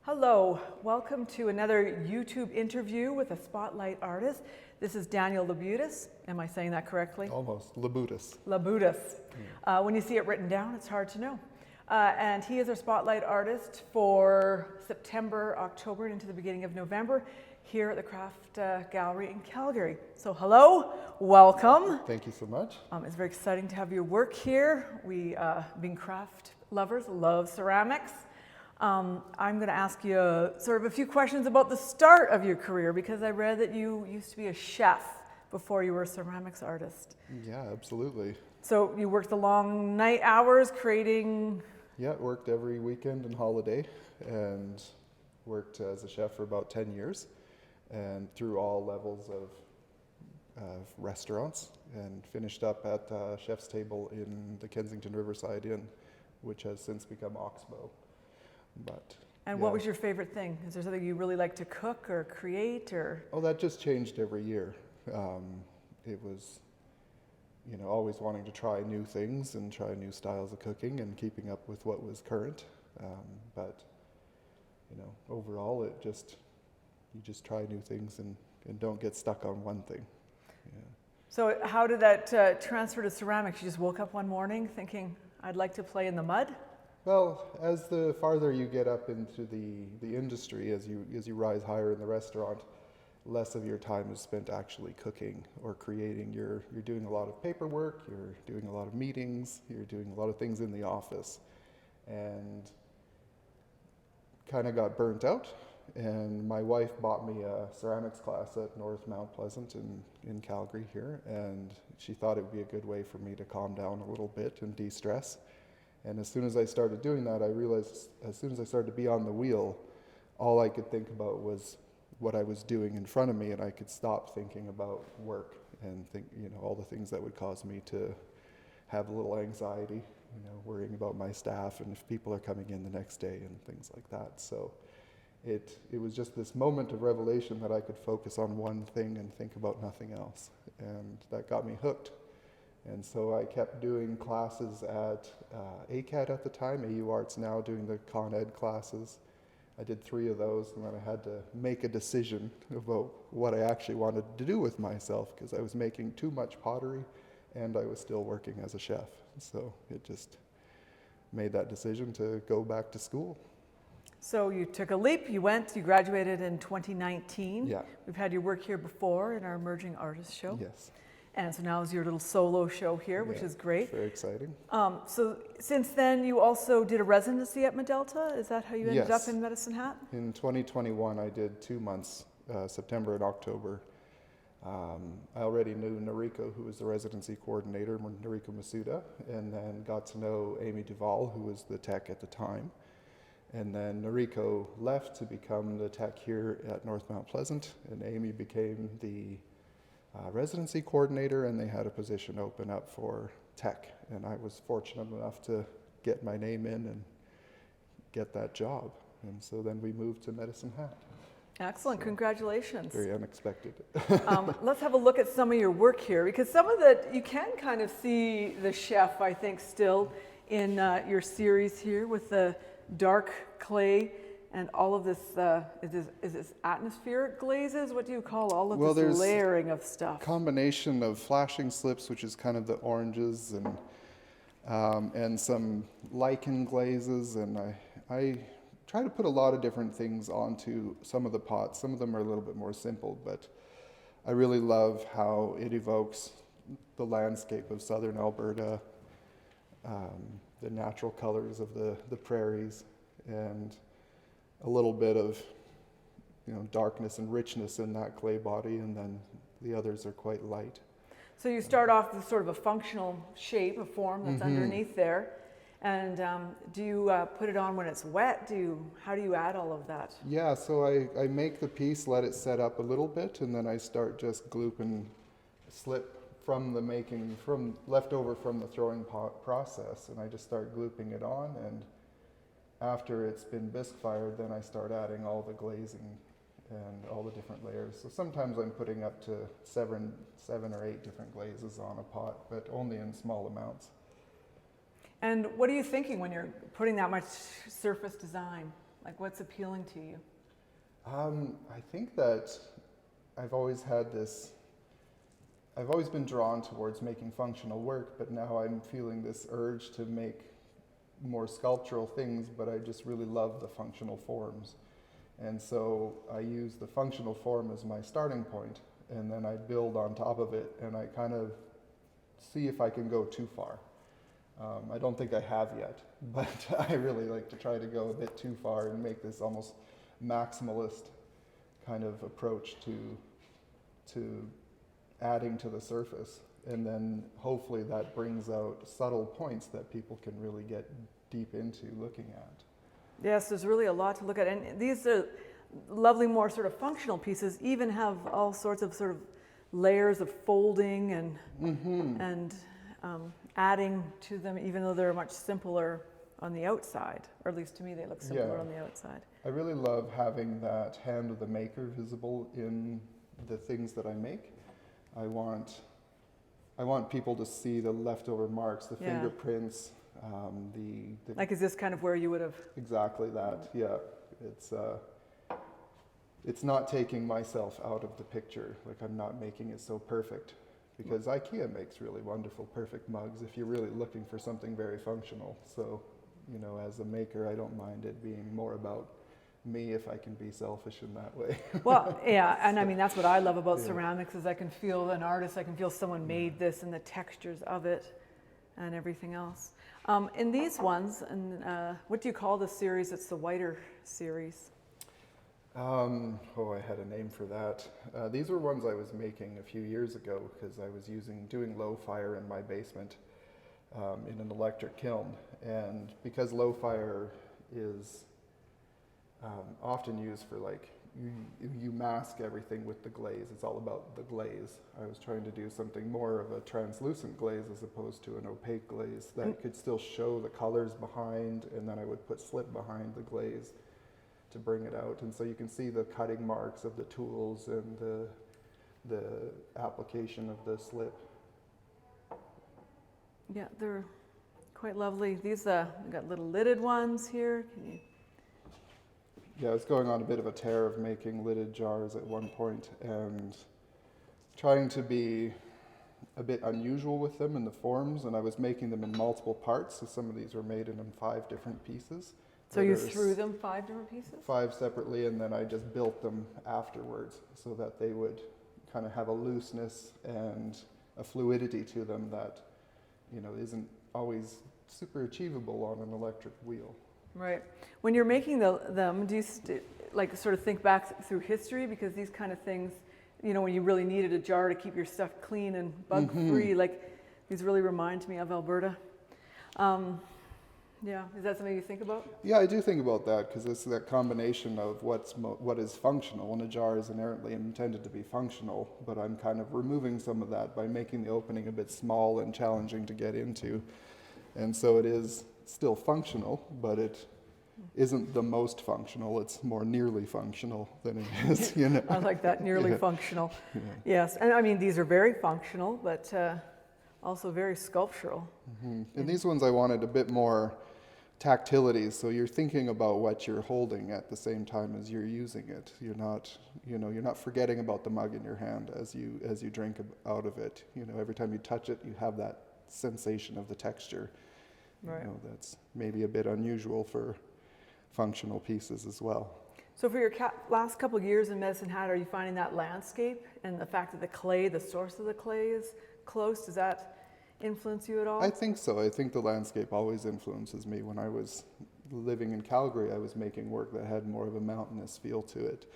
Hello, welcome to another YouTube interview with a spotlight artist. This is Daniel Labutes. Am I saying that correctly? Almost. Labutes. Labutes. When you see it written down, it's hard to know. And he is our spotlight artist for September, October, and into the beginning of November here at the Craft Gallery in Calgary. So hello, welcome. Thank you so much. It's very exciting to have your work here. We, being craft lovers, love ceramics. I'm going to ask you sort of a few questions about the start of your career, because I read that you used to be a chef before you were a ceramics artist. Yeah, absolutely. So you worked the long night hours creating... Yeah, worked every weekend and holiday, and worked as a chef for about 10 years, and through all levels of restaurants, and finished up at Chef's Table in the Kensington Riverside Inn, which has since become Oxbow. And what was your favorite thing? Is there something you really like to cook or create, or? Oh, that just changed every year. It was, always wanting to try new things and try new styles of cooking and keeping up with what was current. But overall, you just try new things and don't get stuck on one thing. Yeah. So how did that transfer to ceramics? You just woke up one morning thinking, I'd like to play in the mud? Well, as the farther you get up into the industry, as you rise higher in the restaurant, less of your time is spent actually cooking or creating. You're doing a lot of paperwork, you're doing a lot of meetings, you're doing a lot of things in the office, and kind of got burnt out. And my wife bought me a ceramics class at North Mount Pleasant in Calgary here, and she thought it would be a good way for me to calm down a little bit and de-stress. And as soon as I started doing that, I realized as soon as I started to be on the wheel, all I could think about was what I was doing in front of me, and I could stop thinking about work and think, all the things that would cause me to have a little anxiety, worrying about my staff and if people are coming in the next day and things like that. So it was just this moment of revelation that I could focus on one thing and think about nothing else. And that got me hooked. And so I kept doing classes at ACAD at the time, AU Arts now, doing the Con Ed classes. I did 3 of those, and then I had to make a decision about what I actually wanted to do with myself, because I was making too much pottery and I was still working as a chef. So it just made that decision to go back to school. So you took a leap, you graduated in 2019. Yeah. We've had your work here before in our Emerging Artist show. Yes. And so now is your little solo show here, which is great. Very exciting. So since then, you also did a residency at Medelta. Is that how you ended up in Medicine Hat? In 2021, I did 2 months, September and October. I already knew Noriko, who was the residency coordinator, Noriko Masuda, and then got to know Amy Duvall, who was the tech at the time. And then Noriko left to become the tech here at North Mount Pleasant, and Amy became the residency coordinator, and they had a position open up for tech, and I was fortunate enough to get my name in and get that job, and so then we moved to Medicine Hat. Excellent, so, congratulations. Very unexpected. Let's have a look at some of your work here, because some of that, you can kind of see the chef, I think, still in your series here with the dark clay and all of this, is this atmospheric glazes? What do you call all of this layering of stuff? Combination of flashing slips, which is kind of the oranges, and some lichen glazes, and I try to put a lot of different things onto some of the pots. Some of them are a little bit more simple, but I really love how it evokes the landscape of southern Alberta, the natural colors of the prairies, and a little bit of darkness and richness in that clay body, and then the others are quite light. So you start off with sort of a functional shape, a form that's underneath there, and do you put it on when it's wet? How do you add all of that? Yeah, so I make the piece, let it set up a little bit, and then I start just glooping slip from leftover from the throwing pot process, and I just start glooping it on, and after it's been bisque fired, then I start adding all the glazing and all the different layers. So sometimes I'm putting up to 7 or 8 different glazes on a pot, but only in small amounts. And what are you thinking when you're putting that much surface design Like what's appealing to you? I think that I've always been drawn towards making functional work, but now I'm feeling this urge to make more sculptural things, but I just really love the functional forms. And so I use the functional form as my starting point, and then I build on top of it, and I kind of see if I can go too far. I don't think I have yet, but I really like to try to go a bit too far and make this almost maximalist kind of approach to adding to the surface. And then hopefully that brings out subtle points that people can really get deep into looking at. Yes, there's really a lot to look at. And these are lovely, more sort of functional pieces, even have all sorts of sort of layers of folding and adding to them, even though they're much simpler on the outside, or at least to me they look simpler on the outside. I really love having that hand of the maker visible in the things that I make. I want people to see the leftover marks, the fingerprints, the like, is this kind of where you would have? Exactly that, yeah. It's not taking myself out of the picture, like I'm not making it so perfect, because IKEA makes really wonderful, perfect mugs if you're really looking for something very functional. So, you know, as a maker, I don't mind it being more about me if I can be selfish in that way. Well, yeah, and I mean, that's what I love about ceramics is I can feel an artist, I can feel someone made this and the textures of it and everything else. In these ones, and what do you call this series? It's the whiter series. I had a name for that. These were ones I was making a few years ago because I was doing low fire in my basement in an electric kiln. And because low fire is often used for, like, you mask everything with the glaze. It's all about the glaze. I was trying to do something more of a translucent glaze as opposed to an opaque glaze that could still show the colors behind, and then I would put slip behind the glaze to bring it out. And so you can see the cutting marks of the tools and the application of the slip. Yeah, they're quite lovely. These, we've got little lidded ones here. Can you... Yeah, I was going on a bit of a tear of making lidded jars at one point and trying to be a bit unusual with them in the forms, and I was making them in multiple parts, so some of these were made in 5 different pieces. So you threw them 5 different pieces? 5 separately, and then I just built them afterwards so that they would kind of have a looseness and a fluidity to them that, you know, isn't always super achievable on an electric wheel. Right. When you're making them, do you like sort of think back through history? Because these kind of things, you know, when you really needed a jar to keep your stuff clean and bug-free, like these really remind me of Alberta. Yeah, is that something you think about? Yeah, I do think about that because it's that combination of what is functional, and a jar is inherently intended to be functional, but I'm kind of removing some of that by making the opening a bit small and challenging to get into. And so it is still functional, but it isn't the most functional. It's more nearly functional than it is, you know. I like that, nearly functional. Yeah. Yes, and I mean, these are very functional, but also very sculptural. And these ones I wanted a bit more tactility, so you're thinking about what you're holding at the same time as you're using it. You're not, you know, you're not forgetting about the mug in your hand as you drink out of it. You know, every time you touch it, you have that sensation of the texture. Right. You know, that's maybe a bit unusual for functional pieces as well. So for your last couple of years in Medicine Hat, are you finding that landscape and the fact that the clay, the source of the clay is close, does that influence you at all? I think so. I think the landscape always influences me. When I was living in Calgary, I was making work that had more of a mountainous feel to it.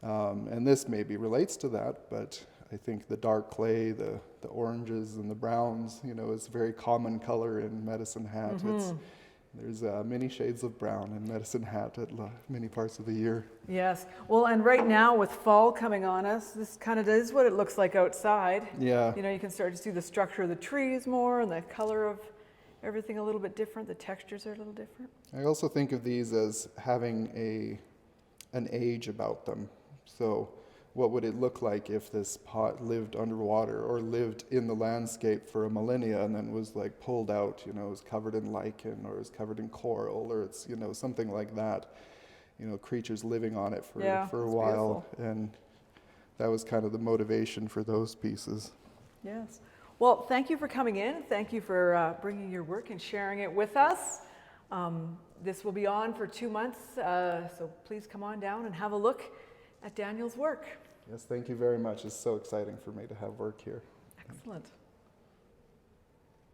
And this maybe relates to that, but I think the dark clay, the oranges and the browns, you know, is a very common color in Medicine Hat. There's many shades of brown in Medicine Hat at many parts of the year. Yes. Well, and right now with fall coming on us, this kind of is what it looks like outside. Yeah. You know, you can start to see the structure of the trees more and the color of everything a little bit different. The textures are a little different. I also think of these as having an age about them. So what would it look like if this pot lived underwater or lived in the landscape for a millennia and then was like pulled out, you know, is covered in lichen or is covered in coral or it's, you know, something like that. creatures living on it for a that's while. beautiful. And that was kind of the motivation for those pieces. Yes. Well, thank you for coming in. Thank you for bringing your work and sharing it with us. This will be on for 2 months, so please come on down and have a look at Daniel's work. Yes, thank you very much. It's so exciting for me to have work here. Excellent.